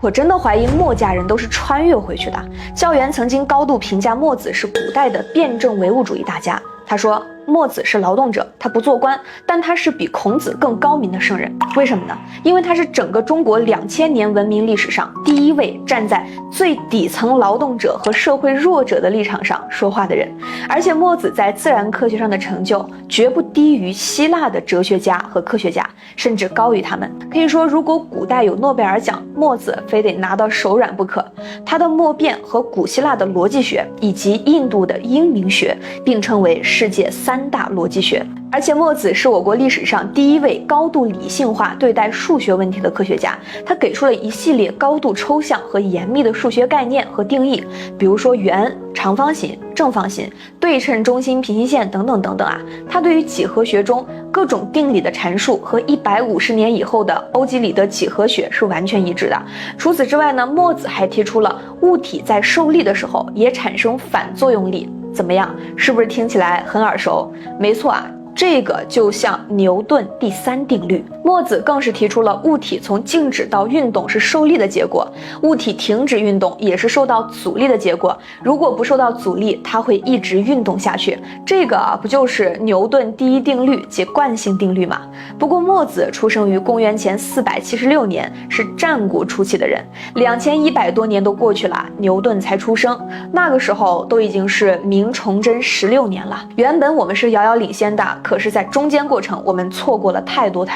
我真的怀疑墨家人都是穿越回去的。教员曾经高度评价墨子是古代的辩证唯物主义大家，他说墨子是劳动者，他不做官，但他是比孔子更高明的圣人。为什么呢？因为他是整个中国2000年文明历史上第一位站在最底层劳动者和社会弱者的立场上说话的人。而且墨子在自然科学上的成就绝不低于希腊的哲学家和科学家，甚至高于他们。可以说，如果古代有诺贝尔奖，墨子非得拿到手软不可。他的默辩和古希腊的逻辑学以及印度的英明学并称为世界3大逻辑学。而且墨子是我国历史上第一位高度理性化对待数学问题的科学家，他给出了一系列高度抽象和严密的数学概念和定义，比如说圆、长方形、正方形、对称中心平行线等等等等啊。他对于几何学中各种定理的阐述和150年以后的欧几里得几何学是完全一致的。除此之外呢，墨子还提出了物体在受力的时候也产生反作用力。怎么样，是不是听起来很耳熟？没错啊，这个就像牛顿第3定律。墨子更是提出了物体从静止到运动是受力的结果，物体停止运动也是受到阻力的结果，如果不受到阻力，它会一直运动下去。这个不就是牛顿第1定律即惯性定律吗？不过墨子出生于公元前476年，是战国初期的人，2100多年都过去了，牛顿才出生，那个时候都已经是明崇祯16年了。原本我们是遥遥领先的，可是在中间过程我们错过了太多。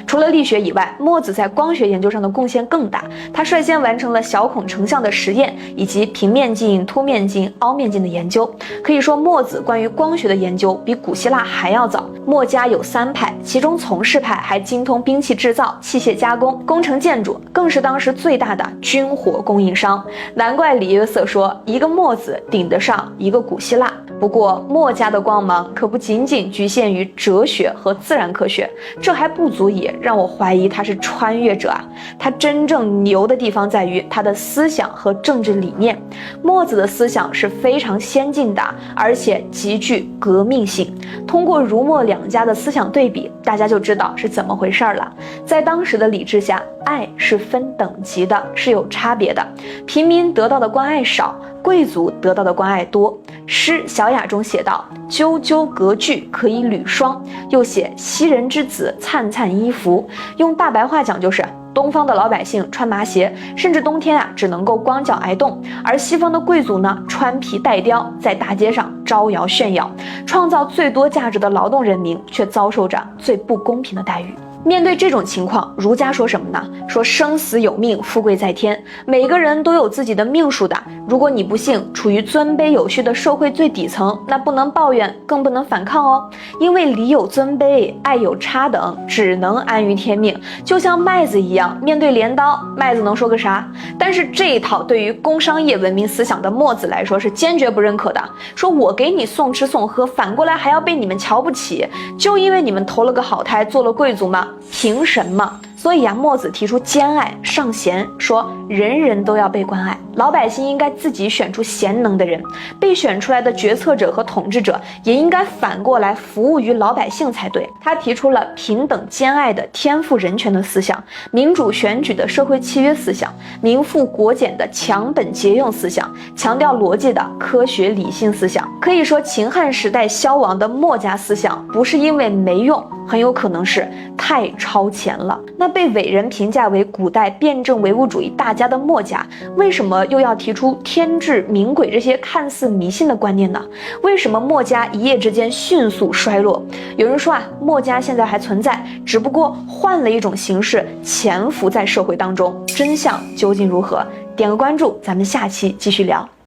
除了力学以外，墨子在光学研究上的贡献更大，他率先完成了小孔成像的实验，以及平面镜、凸面镜、凹面镜的研究。可以说墨子关于光学的研究比古希腊还要早。墨家有3派，其中从事派还精通兵器制造、器械加工、工程建筑，更是当时最大的军火供应商。难怪李约瑟说一个墨子顶得上一个古希腊。不过墨家的光芒可不仅仅局限于哲学和自然科学，这还不足以让我怀疑他是穿越者啊。他真正牛的地方在于他的思想和政治理念。墨子的思想是非常先进的，而且极具革命性。通过儒墨2家的思想对比，大家就知道是怎么回事了。在当时的理智下，爱是分等级的，是有差别的。平民得到的关爱少，贵族得到的关爱多。诗《小雅》中写道：赳赳隔句，可以履霜。又写昔人之子，灿灿衣服。用大白话讲就是东方的老百姓穿麻鞋，甚至冬天只能够光脚挨冻，而西方的贵族呢，穿皮戴貂，在大街上招摇炫耀。创造最多价值的劳动人民却遭受着最不公平的待遇。面对这种情况，儒家说什么呢？说生死有命，富贵在天，每个人都有自己的命数的。如果你不幸处于尊卑有序的社会最底层，那不能抱怨，更不能反抗哦。因为礼有尊卑，爱有差等，只能安于天命。就像麦子一样，面对镰刀，麦子能说个啥？但是这一套对于工商业文明思想的墨子来说是坚决不认可的。说我给你送吃送喝，反过来还要被你们瞧不起，就因为你们投了个好胎，做了贵族吗？凭什么？所以墨子提出兼爱尚贤，说人人都要被关爱，老百姓应该自己选出贤能的人，被选出来的决策者和统治者也应该反过来服务于老百姓才对。他提出了平等兼爱的天赋人权的思想，民主选举的社会契约思想，民富国俭的强本节用思想，强调逻辑的科学理性思想。可以说秦汉时代消亡的墨家思想不是因为没用，很有可能是太超前了。那被伟人评价为古代辩证唯物主义大家的墨家，为什么又要提出天志冥鬼这些看似迷信的观念呢？为什么墨家一夜之间迅速衰落？有人说墨家现在还存在，只不过换了一种形式潜伏在社会当中。真相究竟如何？点个关注，咱们下期继续聊。